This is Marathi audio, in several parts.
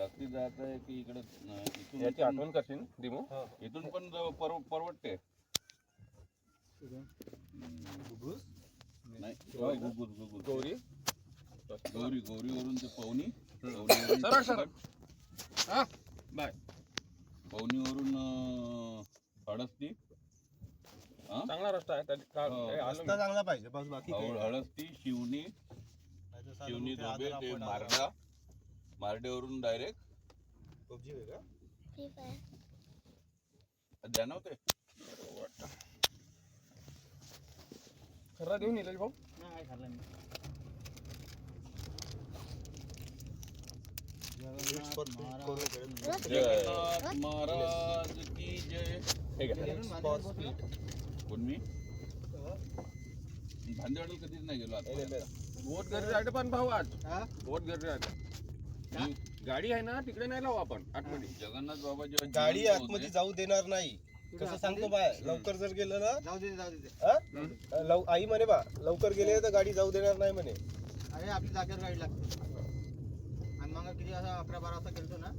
रात्री जायचं आहे की इकडे इथून याची आठवण करशील दिमू. इथून पण परवडते. नाही गुगुस गौरी गौरीवरून ते पवनी सरळ सरळ. हा बाय. पवनीवरून हळस्ती. चांगला रस्ता आहे रस्ता चांगला पाहिजे बस, बाकी काही नाही. हळस्ती शिवनी धोबे ते मारडेवरून डायरेक्ट पबजी वेगळा द्या नव्हते. खरा देऊन येईल भाऊ. जगन्नाथ महाराज की जय. कोण मी भांदेवाडीला कधीच नाही गेलो आता. बोट गर्दी आहे पण भाऊ आज बोट गर्दी आहे. गाडी आहे ना तिकडे नाही लावू आपण आतमध्ये. जगन्नाथ बाबा जेव्हा गाडी आतमध्ये जाऊ देणार नाही. कसं सांगतो बाय, लवकर जर गेलं ना जाऊ दे आई म्हणे बा लवकर गेले तर गाडी जाऊ देणार नाही म्हणे. अरे आपली जागेवर गाडी लागते. आणि मग किती असा 11-12 वाजता गेलतो ना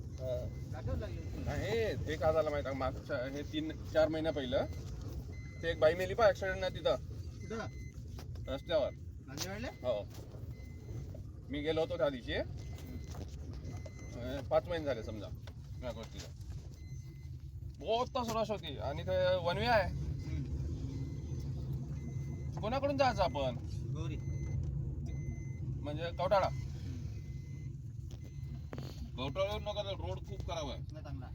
जागेवर लागली. नाही ते का झालं माहिती मागच्या हे 3-4 महिन्या पहिलं ते एक बाई मेली पा ऍक्सिडेंट ना तिथं कुठं रस्त्यावर. भांदेवाडीला? हो मी गेलो होतो त्या दिवशी. 5 महिने झाले समजा या गोष्टीला. बहुत तास रश होती आणि ते वनवे आहे. कोणाकडून जायचं आपण गौरी म्हणजे कवटाळा. गवटाळ्यावर नका, रोड खूप खराब आहे. नाही चांगला.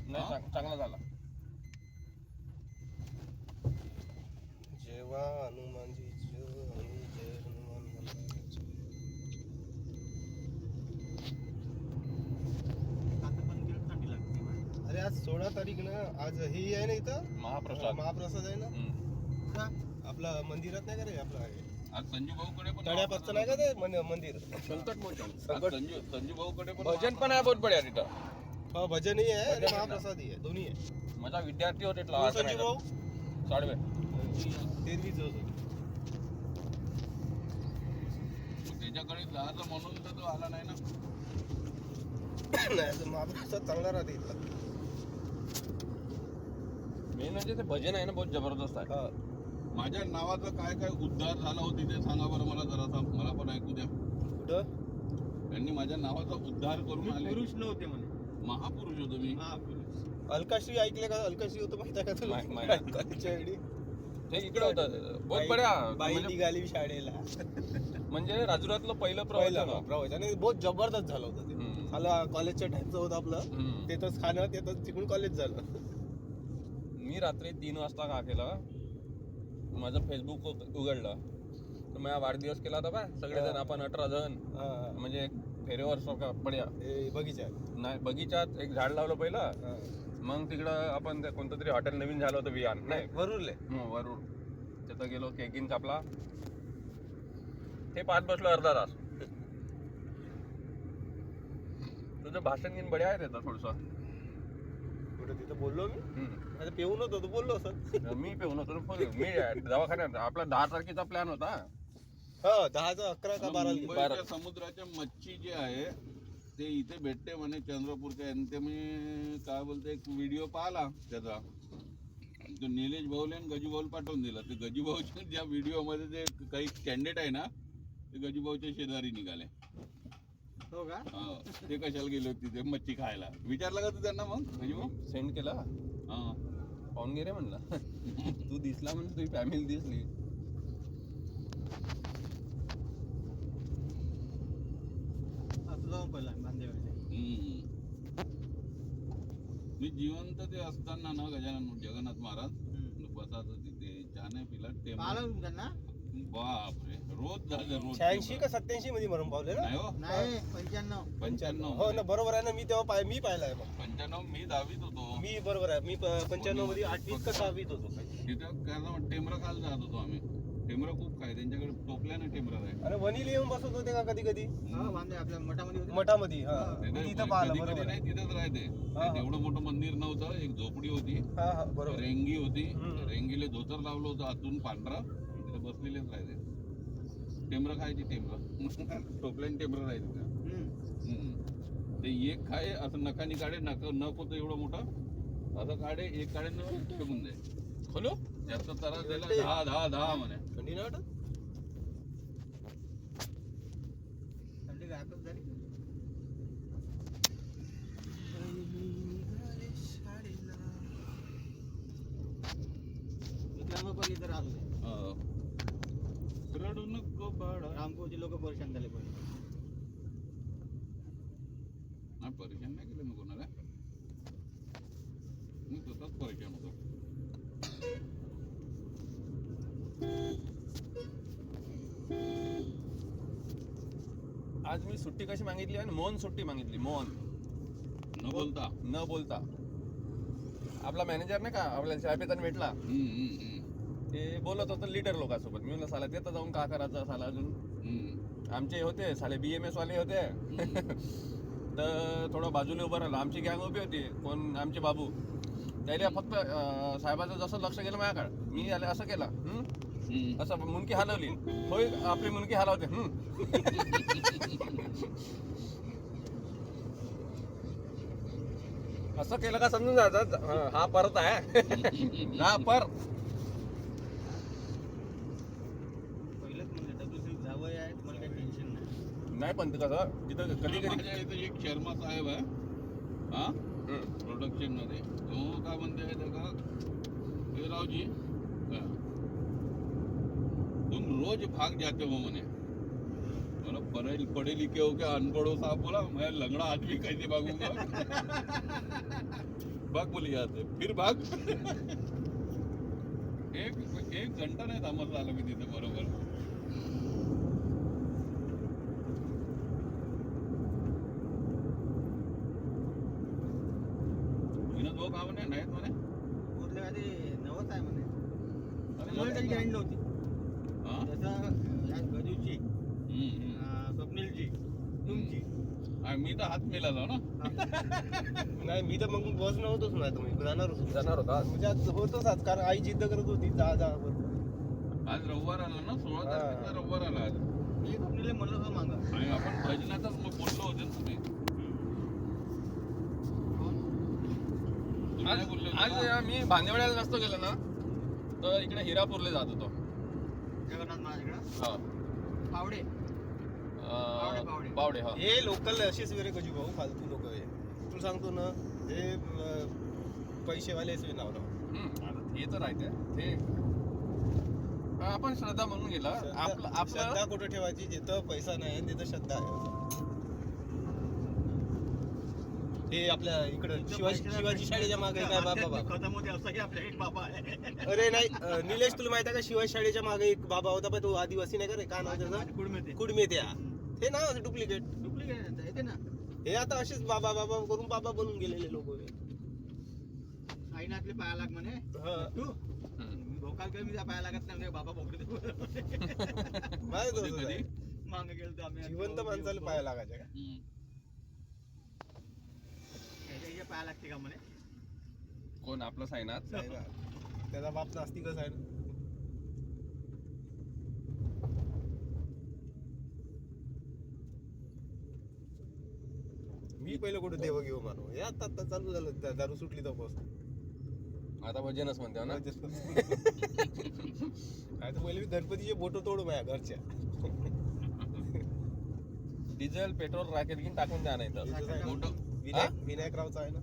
नाही चांगला झाला. जेव्हा हनुमानजी जय हनुमान आता पण गेलं थंडी लागते. अरे आज 16 तारीख ना, आज ही आहे ना इथं महाप्रसाद. महाप्रसाद आहे ना कुठं? आपला मंदिरात नाही का रे आपलं आज संजू भाऊकडे पण तळ्यापासचं नाही का ते मंदिर संकट मोचन. संजू भाऊकडे पण भजन पण आहे बहुत बढिया तिथं. हा भजनही आहे आणि महाप्रसादही आहे, दोन्ही आहे. माझा विद्यार्थी होते संजीव भाऊ साडवे. 13वीच होतो. त्याच्याकडे जायचं म्हणून तर तो आला नाही ना. नाही तर महाप्रसाद चांगला राहते इथला. मेन म्हणजे ते भजन आहे ना बहुत जबरदस्त आहे. हा. माझ्या नावाचा काय काय उद्धार झाला होती ते सांगा बरं मला जरासा, मला पण ऐकू द्या. कुठं त्यांनी माझ्या नावाचा उद्धार करून आले. पुरुष नव्हते म्हणे. महापुरुष होतो मी. अलकाश्री ऐकले का? अलकाश्री होतं माहिती आहे का तुला? कॉलेजच्या वेळी ते इकडे होतं बहुत बढिया. बाई म्हणजे- निघाली शाळेला. म्हणजे राजुरातलं पहिलं पहिला प्रवचन. प्रवचन आणि बहुत जबरदस्त झालं होतं ते. हम्म. मला कॉलेजच्या टाइमचं होतं आपलं. हम्म. तिथंच खाणं, तिथंच तिकडून कॉलेज झालं. मी रात्री 3 वाजता का केलं, माझं फेसबुक उघडलं तर माझा वाढदिवस केला होता बा. सगळेजण आपण 18 जण हा. म्हणजे एक फेरीवर बढिया. हे बगीचा आहे. नाही बगीच्यात एक झाड लावलं पहिलं. हा. मग तिकडं आपण ते कोणतं तरी हॉटेल नवीन झालं होतं वियान नाही वरुडले. वरून तिथं गेलो, केकिन कापला, ते पाच बसलो अर्धा तास. तुझं भाषण घेऊन बढिया आहे त्याचं थोडंसं. कुठं तिथं बोललो मी? आता पेऊन होतो, बोललो असं. मी पेऊन होतो मी दवाखान्यात. आपला 10 तारखेचा प्लॅन होता. हा 10चा 11 का 12 मुंबईच्या समुद्राच्या मच्छी जे आहे ते इथे भेटते म्हणे चंद्रपूरच्या. आणि ते मी काय बोलते एक व्हिडिओ पाहिला त्याचा. तो निलेश भाऊले आणि गजू भाऊ पाठवून दिला. ते गजू भाऊच्या ज्या व्हिडिओ मध्ये जे काही कॅन्डिडेट आहे ना ते गजू भाऊच्या शेजारी निघाले. हो का? हा ते कशाला गेले होते तिथे मच्छी खायला? विचारलं का तू त्यांना मग गजू भाऊ? सेंड केला. हा पाहून गे रे म्हणलं. तू दिसला म्हणजे तुझी फॅमिली दिसली. जाऊन पहिला भांदेवाडीला. मी जिवंत ते असताना ना गजानन जगन्नाथ महाराज बसायचं तिथे, चहा नाही पिला. पाहिलं त्यांना? बापरे रोज जायचं रोज. 86 का 87 मध्ये मरून पावले ना? नाही हो नाही 95. 95. हो ना, बरोबर आहे ना. मी तेव्हा मी पाहिलाय मग. 95 मी 10वीत होतो. मी बरोबर आहे. मी 95 मध्ये 8वीत का 6वीत होतो. तिथं काय टेमरं खायला जात होतो आम्ही. टेमरं खूप खाय, त्यांच्याकडे टोपल्याने टेमरं आहे. अरे वनीला येऊन बसत होते का कधी कधी हा भांदे आपल्या मठामध्ये होते. मठामध्ये? हा नाही, मी तिथं कधी- पाहिलं. कधी बरोबर नाही आहे. तिथेच राहते. हा. एवढं मोठं मंदिर नव्हतं. एक झोपडी होती, हा हा बरोबर. रेंगी होती. हम्म. रेंगीले धोतर लावलं होतं आतून पांढरा. तिथे बसलेलेच राहायचे. टेमरं खायची टेमरं. टोपल्याने टेमरं राहायचे. हम्म. ते एक खाय असं नखानी काढे नख होतं एवढं मोठं असं काढे एक काढे न फेकून दे खोलो त्याचा त्रास दिला 10 म्हणे थंडी नाही वाटत थंडी गायबच झाली. विक्रमापल्ली तर आलो रडू नको बाळा रामपूरचे लोक परेशान झाले पण नाही परेशान नाही केलं मी कोणाला मी स्वतःच परेशान होतो आज मी सुट्टी कशी मागितली आणि मौन सुट्टी मागितली मौन न बोलता आपला मॅनेजर नाही का आपल्याला चहा पिताना भेटला ते बोलत होतं लीडर लोकांसोबत मी म्हणलं साला तिथं जाऊन का करायचं साला अजून आमचे होते साले BMS वाले होते तर थोडं बाजूला उभं राहिलं आमची गँग उभी होती कोण आमचे बाबू त्याला फक्त साहेबाचं जसं लक्ष गेलं माझ्याकडे मी आले असं केलं असं मुनकी हलवली होय आपली मुनकी हलवते असं केलं का समजून जायचं हा परत आहे हा पर पहिलंच म्हणजे WC जावं आहे तुम्हाला काही टेन्शन नाही. नाही पण कसं तिथं कधी कधी माझ्या इथं एक शर्मा साहेब आहे हा प्रोडक्शन मध्ये तो काय म्हणते का हे रावजी तुम रोज भाग जाते हो म्हणे मला पढ़े लिखे हो क्या अनपढ़ हो साहब बोला मैं लंगड़ा आदमी कैसे भागूंगा भाग बोली जाते फिर भाग एक घंटा नाही थांबत आलो मी तिथे बरोबर विनोद भाऊ का म्हणे नाहीत म्हणे कुठल्या आधी नवस आहे म्हणे अरे मला काही गॅरंटी नव्हती हा? जसं या गजूची स्वप्नीलची तुमची मी तर हात मिळाला ना नाही मी तर मग बस नव्हतोच नाही तुम्ही जाणार होतो जाणार होता म्हणजे आज होतोच आज कारण आई जिद्द करत होती जा जा आज रविवार आला ना 16 तारखेचा रविवार आला आज मी स्वप्नीलला म्हणलं होतं मागं आणि आपण भजनातच मग बोललो होते ना तुम्ही तुम्ही आज नाही बोलले आज होते ना? मी भांदेवाड्याला नसतो गेलो ना तर इकडे हिरापूरला जात होतो जगन्नाथ महाराजकडं हा पावडे पावडे हा हे लोकल असेच वेरे गजू भाऊ फालतू लोक हे तुला सांगतो ना हे पैसेवाले असे नाव आता ते तर आहे ते आपण श्रद्धा म्हणून गेला आपलं श्रद्धा कुठं ठेवायची जिथं पैसा नाही तिथं श्रद्धा आहे हे आपल्या इकडं शिवाजी शाळेच्या मागे काय बाबा खतम होते असं की आपल्या एक बाबा आहे अरे नाही निलेश तुला माहिती आहे का शिवाजी शाळेच्या मागे एक बाबा होता पण तो आदिवासी नाही का रे काय नाव त्याचं कुडमेते कुडमेत्या हे नाव डुप्लिकेट डुप्लिकेट येते ना हे आता असेच बाबा बाबा करून बाबा बनून गेलेले लोक आईने आपले पाया लाग म्हणे तू भोकाल कमी मी पाया लागत नाही म्हणजे बाबा बोकडे कधी मागे गेलो तर आम्ही जिवंत माणसाला पाया लागायच्या का त्याच्या पाया लागते का म्हणे कोण आपलं साईनाथ नाही ना. त्याचा बाप नास्तिकच आहे ना मी पहिलं कुठे देव घेऊ मानू हे आता आता चालू झालं दारू सुटली तर बस आता भजनच म्हणते ना काय तर पहिले मी गणपतीचे बोटो तोडू माझ्या घरच्या डिझेल पेट्रोल रॉकेट घेऊन टाकून द्या नाही तर मोठं विनायक रावचा आहे ना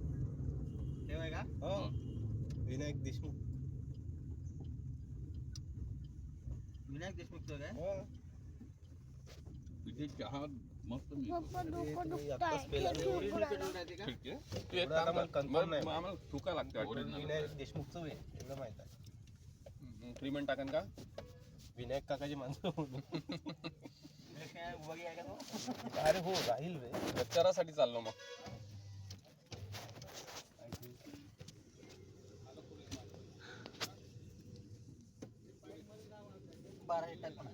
तेव्हा का हो विनायक देशमुख विनायक देशमुखचं काय हो. तिथे चहा मस्त मिळतो आत्ताच पेला रे. ओरिजिनल पेट्रोल राहते का ठीक आहे तू एक एवढं आता काम मला कर. confirm नाही. मग आम्हाला चुका लागते वाटतं. विनायक देशमुखचं वे एवढं माहित आहे ट्रीटमेंट टाकन का विनायक काकाची माणसं काय उभागी आहे का तो अरे हो राहील रे प्रचारासाठी चाललो मग बाराशे टाक म्हणा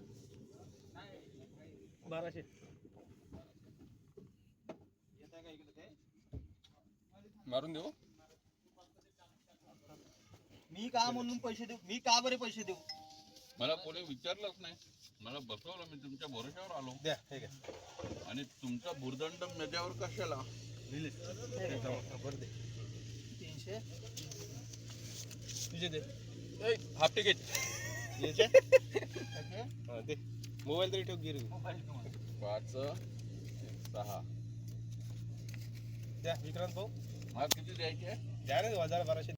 1200 येत आहे का इकडे ते मारून देऊ मी का म्हणून पैसे देऊ मी का बरे पैसे देऊ मला कोणी विचारलंच नाही मला बसवलं मी तुमच्या भरोश्यावर आलो द्या हे घ्या आणि तुमचा भुर्दंड माझ्यावर कशाला रिलीज बरं दे 300 तुझे दे हाफ तिकीट याचे त्याचे हा दे मोबाईल तरी ठेव गिर 5 6 द्या विक्रांत भाऊ हा किती द्यायचे द्या ना 1200